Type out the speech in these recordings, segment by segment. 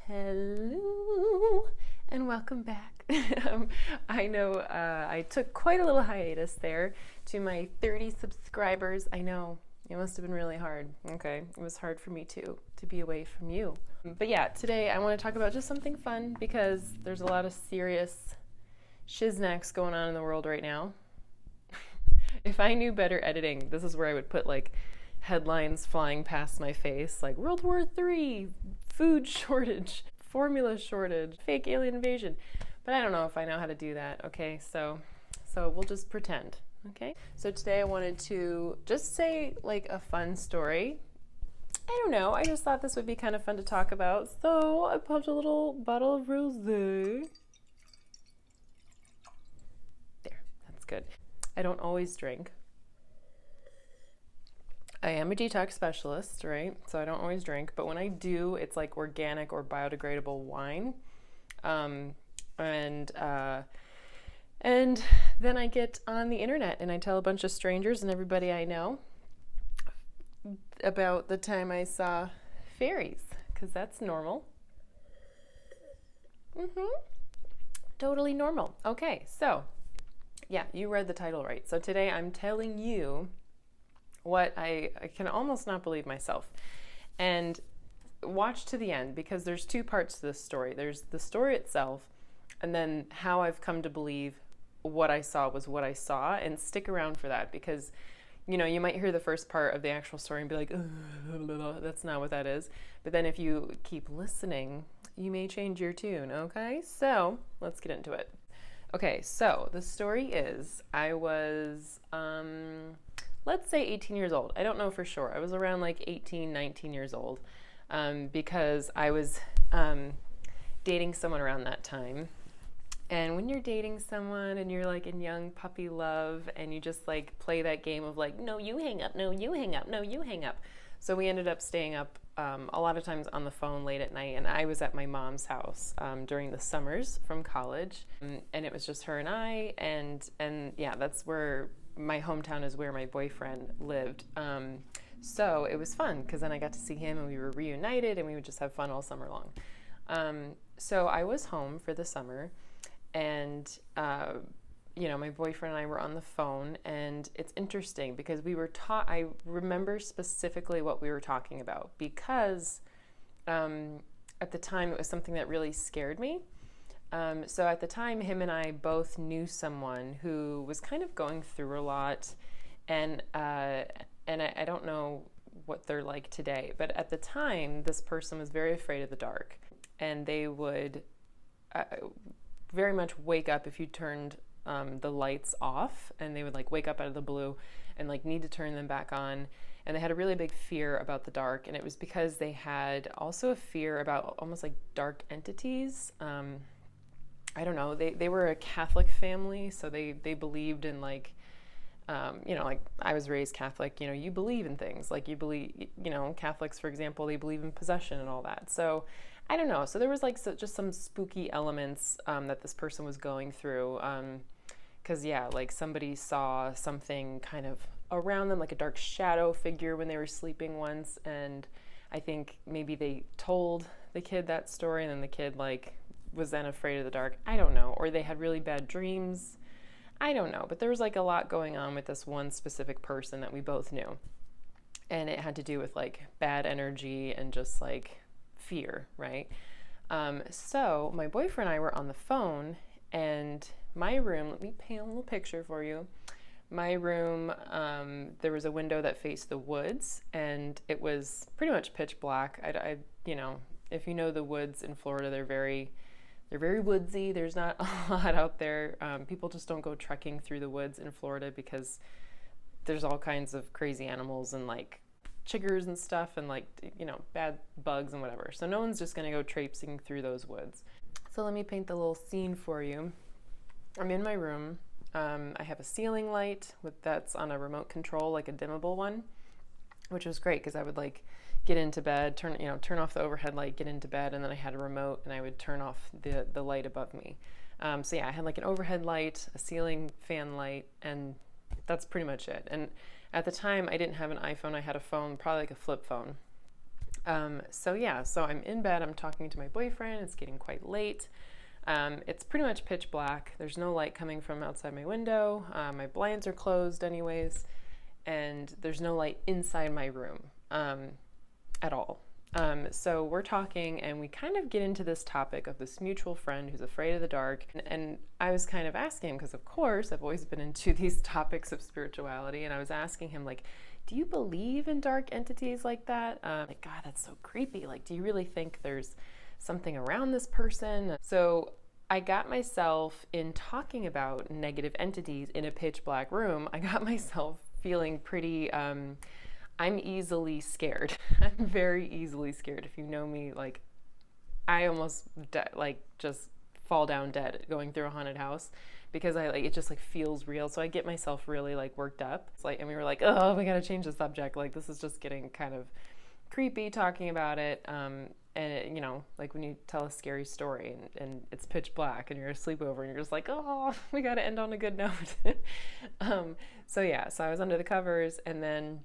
Hello and welcome back. I know I took quite a little hiatus there to my 30 subscribers. I know it must have been really hard. Okay, it was hard for me too to be away from you. But yeah, today I want to talk about just something fun because there's a lot of serious shiznacks going on in the world right now. If I knew better editing, this is where I would put like headlines flying past my face like World War III, food shortage, formula shortage, fake alien invasion. But I don't know if I know how to do that, okay? So we'll just pretend, okay? So today I wanted to just say like a fun story. I don't know, I just thought this would be kind of fun to talk about. So I popped a little bottle of rosé. There, that's good. I don't always drink. I am a detox specialist, right? So I don't always drink, but when I do, it's like organic or biodegradable wine. And then I get on the internet and I tell a bunch of strangers and everybody I know about the time I saw fairies, because that's normal. Totally normal. Okay, so yeah, you read the title right. So today I'm telling you what I can almost not believe myself. And watch to the end because there's two parts to this story. There's the story itself and then how I've come to believe what I saw was what I saw, and stick around for that because you know, you might hear the first part of the actual story and be like, that's not what that is. But then if you keep listening, you may change your tune, okay? So let's get into it. Okay, so the story is I was let's say 18 years old. I don't know for sure. I was around like 18, 19 years old because I was dating someone around that time. And when you're dating someone and you're like in young puppy love and you just like play that game of like, no, you hang up, no, you hang up, no, you hang up. So we ended up staying up a lot of times on the phone late at night, and I was at my mom's house during the summers from college, and it was just her and I, and yeah, that's where my hometown is where my boyfriend lived. So it was fun because then I got to see him and we were reunited and we would just have fun all summer long. So I was home for the summer and, you know, my boyfriend and I were on the phone, and it's interesting because we were I remember specifically what we were talking about because at the time it was something that really scared me. So at the time, him and I both knew someone who was kind of going through a lot, and I don't know what they're like today, but at the time, this person was very afraid of the dark, and they would very much wake up if you turned the lights off, and they would like wake up out of the blue and like need to turn them back on. And they had a really big fear about the dark, and it was because they had also a fear about almost like dark entities. I don't know, they were a Catholic family, so they believed in like, you know, like I was raised Catholic, you know, you believe in things, like you believe, you know, Catholics, for example, they believe in possession and all that. So I don't know, so there was like just some spooky elements that this person was going through, because yeah, like somebody saw something kind of around them, like a dark shadow figure when they were sleeping once, and I think maybe they told the kid that story, and then the kid like was then afraid of the dark. I don't know. Or they had really bad dreams. I don't know. But there was like a lot going on with this one specific person that we both knew. And it had to do with like bad energy and just like fear, right? So my boyfriend and I were on the phone, and my room, let me paint a little picture for you. My room, there was a window that faced the woods, and it was pretty much pitch black. I you know, if you know the woods in Florida, they're very woodsy. There's not a lot out there. People just don't go trekking through the woods in Florida because there's all kinds of crazy animals and like chiggers and stuff and like, you know, bad bugs and whatever. So no one's just gonna go traipsing through those woods. So let me paint the little scene for you. I'm in my room. I have a ceiling light that's on a remote control, like a dimmable one, which was great because I would like get into bed, turn off the overhead light, get into bed, and then I had a remote and I would turn off the light above me. So yeah, I had like an overhead light, a ceiling fan light, and that's pretty much it. And at the time I didn't have an iPhone, I had a phone, probably like a flip phone. So I'm in bed, I'm talking to my boyfriend, it's getting quite late. It's pretty much pitch black. There's no light coming from outside my window. My blinds are closed anyways, and there's no light inside my room at all. So we're talking, and we kind of get into this topic of this mutual friend who's afraid of the dark. And I was kind of asking him, because of course I've always been into these topics of spirituality, and I was asking him, like, do you believe in dark entities like that? Like, God, that's so creepy. Like, do you really think there's something around this person? So I got myself, in talking about negative entities in a pitch black room, I got myself feeling pretty, I'm easily scared. I'm very easily scared. If you know me, like, I almost just fall down dead going through a haunted house, because it just like feels real. So I get myself really like worked up. It's like, and we were like, oh, we gotta change the subject. Like, this is just getting kind of creepy talking about it. And it, like when you tell a scary story and it's pitch black and you're a sleepover and you're just like, oh, we gotta end on a good note. So I was under the covers, and then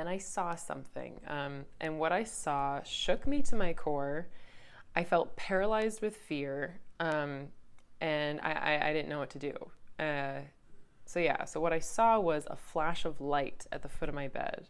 I saw something. And what I saw shook me to my core. I felt paralyzed with fear. And I didn't know what to do. So what I saw was a flash of light at the foot of my bed.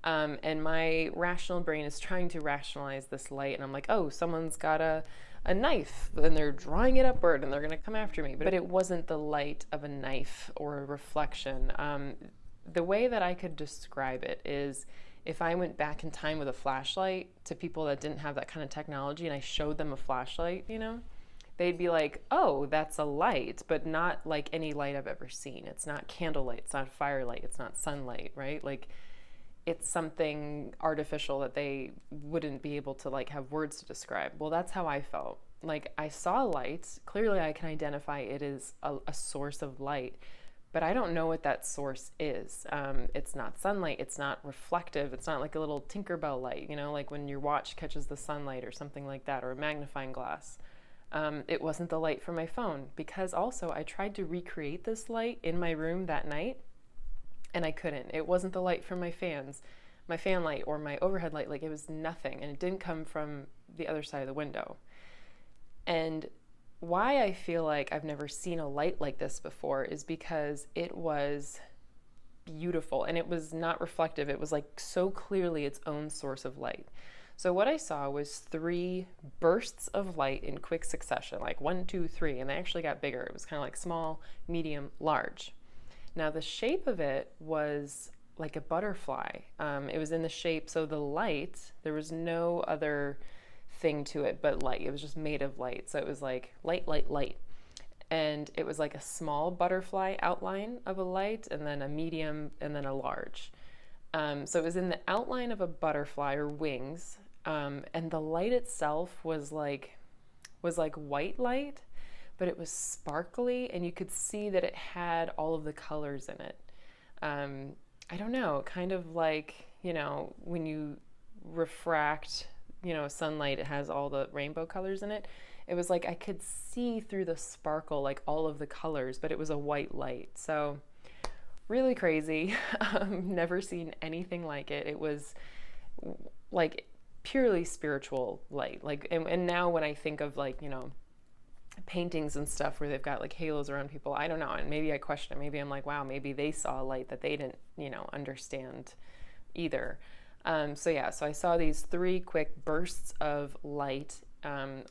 And my rational brain is trying to rationalize this light. And I'm like, oh, someone's got a knife and they're drawing it upward and they're going to come after me. But it wasn't the light of a knife or a reflection. The way that I could describe it is, if I went back in time with a flashlight to people that didn't have that kind of technology and I showed them a flashlight, they'd be like, oh, that's a light, but not like any light I've ever seen. It's not candlelight, it's not firelight, it's not sunlight, right? Like, it's something artificial that they wouldn't be able to like have words to describe. Well, that's how I felt. Like, I saw light. Clearly I can identify it is a source of light, but I don't know what that source is. It's not sunlight, it's not reflective, it's not like a little Tinkerbell light, like when your watch catches the sunlight or something like that, or a magnifying glass. It wasn't the light from my phone, because also I tried to recreate this light in my room that night, and I couldn't. It wasn't the light from my fan light or my overhead light. Like, it was nothing, and it didn't come from the other side of the window. And why I feel like I've never seen a light like this before is because it was beautiful, and it was not reflective. It was like so clearly its own source of light. So what I saw was 3 bursts of light in quick succession, like 1, 2, 3, and they actually got bigger. It was kind of like small, medium, large. Now the shape of it was like a butterfly. It was in the shape, so the light, there was no other thing to it but light. It was just made of light. So it was like light, light, light. And it was like a small butterfly outline of a light, and then a medium, and then a large. So it was in the outline of a butterfly, or wings, and the light itself was like white light, but it was sparkly, and you could see that it had all of the colors in it. I don't know, kind of like, when you refract, sunlight, it has all the rainbow colors in it. It was like I could see through the sparkle, like all of the colors, but it was a white light. So really crazy. Never seen anything like it. It was like purely spiritual light. Like, and now when I think of like, paintings and stuff where they've got like halos around people, I don't know. And maybe I question it. Maybe I'm like, wow, maybe they saw a light that they didn't, understand either. So I saw these 3 quick bursts of light,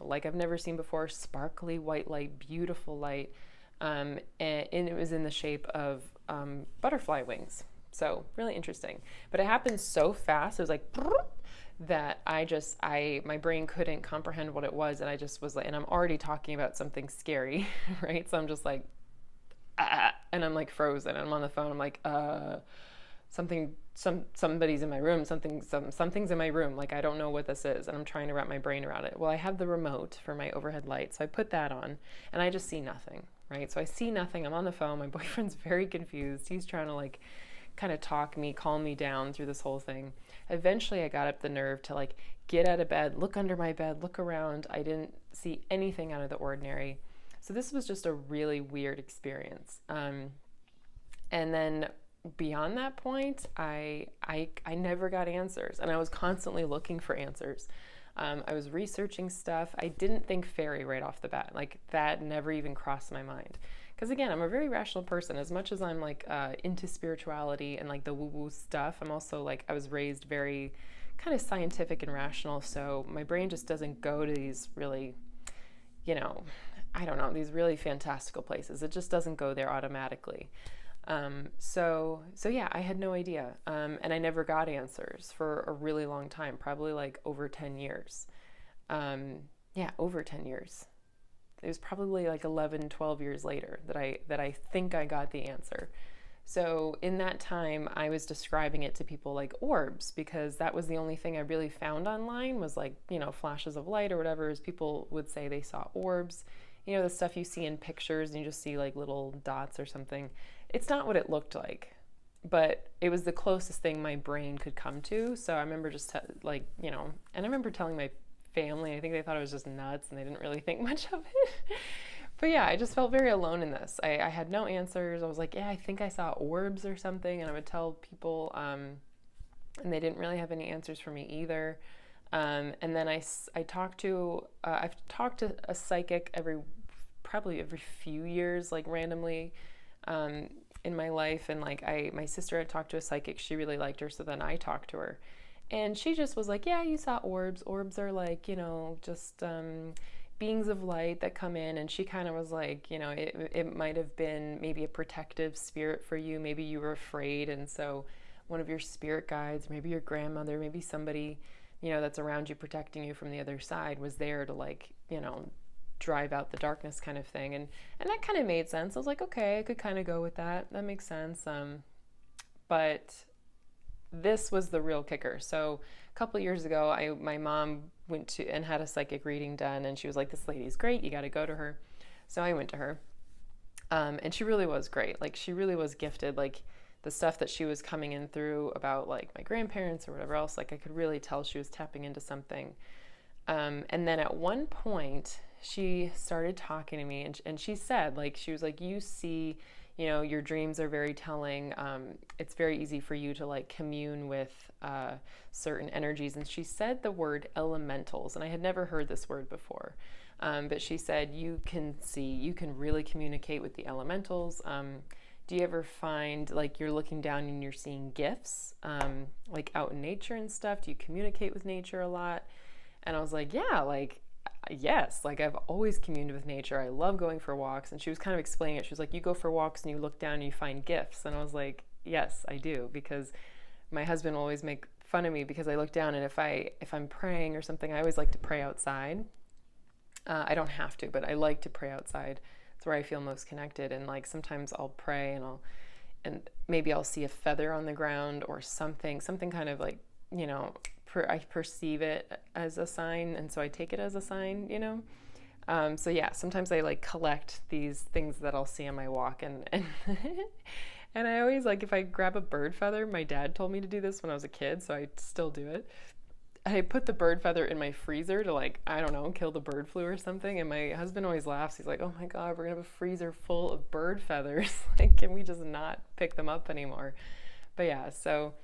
like I've never seen before, sparkly white light, beautiful light. And it was in the shape of butterfly wings. So really interesting. But it happened so fast. It was like that my brain couldn't comprehend what it was, and I just was like, and I'm already talking about something scary, right? So I'm just like, and I'm like frozen. I'm on the phone. I'm like, somebody's in my room. Something's in my room. Like, I don't know what this is, and I'm trying to wrap my brain around it. Well, I have the remote for my overhead light, so I put that on, and I just see nothing, right? So I see nothing. I'm on the phone. My boyfriend's very confused. He's trying to like kind of calm me down through this whole thing. Eventually I got up the nerve to like get out of bed, look under my bed, look around. I didn't see anything out of the ordinary. So this was just a really weird experience. And then beyond that point, I never got answers, and I was constantly looking for answers. I was researching stuff. I didn't think fairy right off the bat. Like, that never even crossed my mind. Because again, I'm a very rational person. As much as I'm like into spirituality and like the woo-woo stuff, I'm also like, I was raised very kind of scientific and rational. So my brain just doesn't go to these really, you know, I don't know, these really fantastical places. It just doesn't go there automatically. So yeah, I had no idea. And I never got answers for a really long time, probably like over 10 years. Yeah, over 10 years. It was probably like 11, 12 years later that I think I got the answer. So in that time, I was describing it to people like orbs, because that was the only thing I really found online was like, you know, flashes of light or whatever, as people would say they saw orbs. You know, the stuff you see in pictures and you just see like little dots or something. It's not what it looked like, but it was the closest thing my brain could come to. So I remember just like, you know, and I remember telling my family, I think they thought I was just nuts and they didn't really think much of it. But yeah, I just felt very alone in this. I had no answers. I was like, yeah, I think I saw orbs or something. And I would tell people, and they didn't really have any answers for me either. And then I talked to, I've talked to a psychic probably every few years, like randomly, in my life. And like my sister had talked to a psychic. She really liked her. So then I talked to her, and she just was like, yeah, you saw orbs. Orbs are like, you know, just, beings of light that come in. And she kind of was like, you know, it might have been maybe a protective spirit for you. Maybe you were afraid. And so one of your spirit guides, maybe your grandmother, maybe somebody, you know, that's around you protecting you from the other side was there to like, you know, drive out the darkness kind of thing. And that kind of made sense. I was like, okay, I could kind of go with that. That makes sense. But this was the real kicker. So a couple of years ago, my mom went to and had a psychic reading done, and she was like, this lady's great, you got to go to her. So I went to her, and she really was great. Like, she really was gifted. Like, the stuff that she was coming in through about like my grandparents or whatever else, like I could really tell she was tapping into something. And then at one point she started talking to me, and she said, like, she was like, you see, you know, your dreams are very telling. It's very easy for you to like commune with certain energies. And she said the word elementals, and I had never heard this word before. But she said, you can really communicate with the elementals. Do you ever find like you're looking down and you're seeing gifts, like out in nature and stuff? Do you communicate with nature a lot? And I was like, yeah, like, yes, like I've always communed with nature. I love going for walks. And she was kind of explaining it. She was like, you go for walks and you look down and you find gifts. And I was like, yes, I do, because my husband will always make fun of me because I look down, and if I'm praying or something, I always like to pray outside. I don't have to, but I like to pray outside. It's where I feel most connected. And like sometimes I'll pray and maybe I'll see a feather on the ground or something kind of like, you know, I perceive it as a sign, and so I take it as a sign, you know. So yeah, sometimes I like collect these things that I'll see on my walk, and and I always like, if I grab a bird feather, my dad told me to do this when I was a kid, so I still do it. I put the bird feather in my freezer to like, I don't know, kill the bird flu or something. And my husband always laughs. He's like, oh my God, we're gonna have a freezer full of bird feathers. Like, can we just not pick them up anymore? But yeah, so.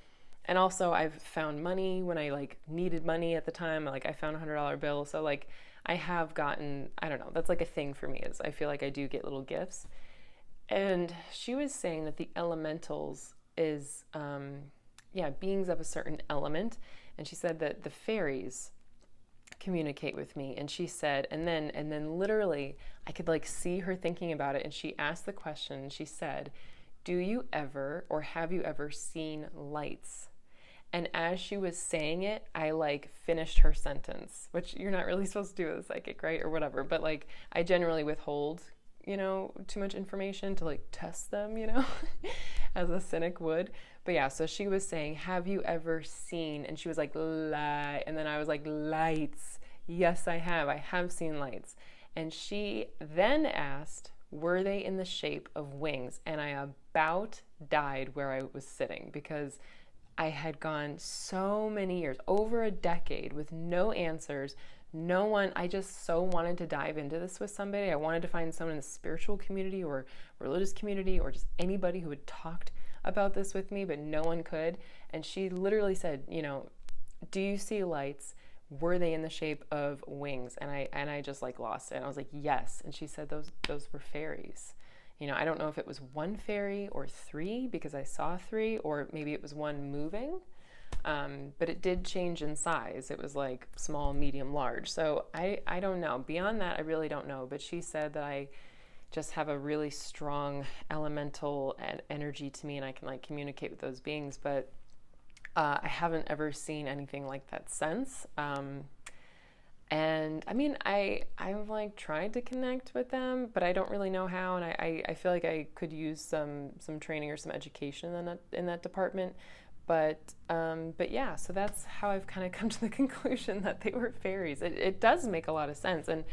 And also I've found money when I like needed money at the time. Like, I found $100 bill. So like I have gotten, I don't know, that's like a thing for me, is I feel like I do get little gifts. And she was saying that the elementals is, beings of a certain element. And she said that the fairies communicate with me. And she said, and then literally I could like see her thinking about it. And she asked the question, and she said, do you ever, or have you ever seen lights? And as she was saying it, I like finished her sentence, which you're not really supposed to do with a psychic, right? Or whatever. But like, I generally withhold, you know, too much information to like test them, you know, as a cynic would. But yeah, so she was saying, have you ever seen? And she was like, light. And then I was like, lights. Yes, I have. I have seen lights. And she then asked, were they in the shape of wings? And I about died where I was sitting, because I had gone so many years, over a decade, with no answers, no one. I just so wanted to dive into this with somebody. I wanted to find someone in the spiritual community or religious community, or just anybody who had talked about this with me, but no one could. And she literally said, you know, do you see lights? Were they in the shape of wings? And I just like lost it. And I was like, yes. And she said those were fairies. You know, I don't know if it was one fairy or three, because I saw three, or maybe it was one moving. But it did change in size. It was like small, medium, large. So I don't know. Beyond that, I really don't know. But she said that I just have a really strong elemental energy to me, and I can like communicate with those beings. But I haven't ever seen anything like that since. And I mean, I've like tried to connect with them, but I don't really know how. And I feel like I could use some training or some education in that department. But yeah, so that's how I've kind of come to the conclusion that they were fairies. It does make a lot of sense. And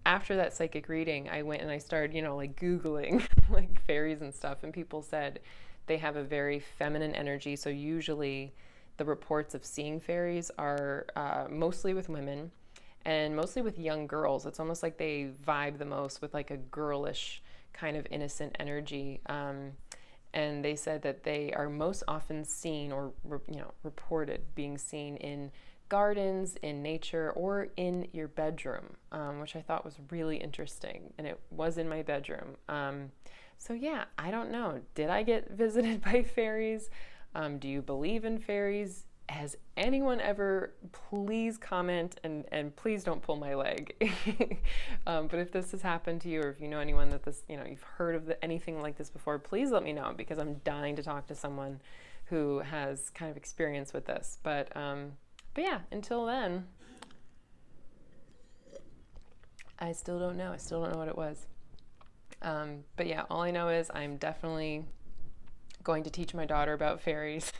after that psychic reading, I went and I started, you know, like Googling like fairies and stuff. And people said they have a very feminine energy. So usually the reports of seeing fairies are mostly with women and mostly with young girls. It's almost like they vibe the most with like a girlish kind of innocent energy. And they said that they are most often seen, or you know, reported being seen in gardens, in nature, or in your bedroom, which I thought was really interesting. And it was in my bedroom. So yeah, I don't know. Did I get visited by fairies? Do you believe in fairies? Has anyone ever? Please comment, and please don't pull my leg. But if this has happened to you, or if you know anyone that this, you know, you've heard of anything like this before, please let me know, because I'm dying to talk to someone who has kind of experience with this. But yeah, until then, I still don't know. I still don't know what it was. But yeah, all I know is I'm definitely going to teach my daughter about fairies.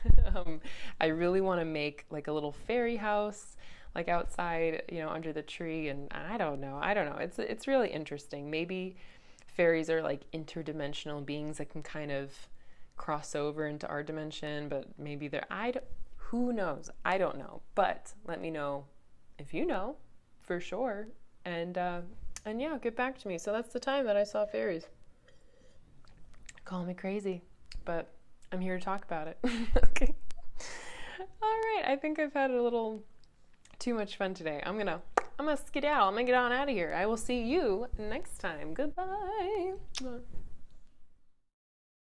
I really want to make like a little fairy house, like outside, you know, under the tree. And I don't know. It's really interesting. Maybe fairies are like interdimensional beings that can kind of cross over into our dimension, but maybe who knows? I don't know. But let me know if you know for sure. And yeah, get back to me. So that's the time that I saw fairies. Call me crazy, but I'm here to talk about it. Okay. All right. I think I've had a little too much fun today. I'm gonna skedaddle. I'm gonna get on out of here. I will see you next time. Goodbye.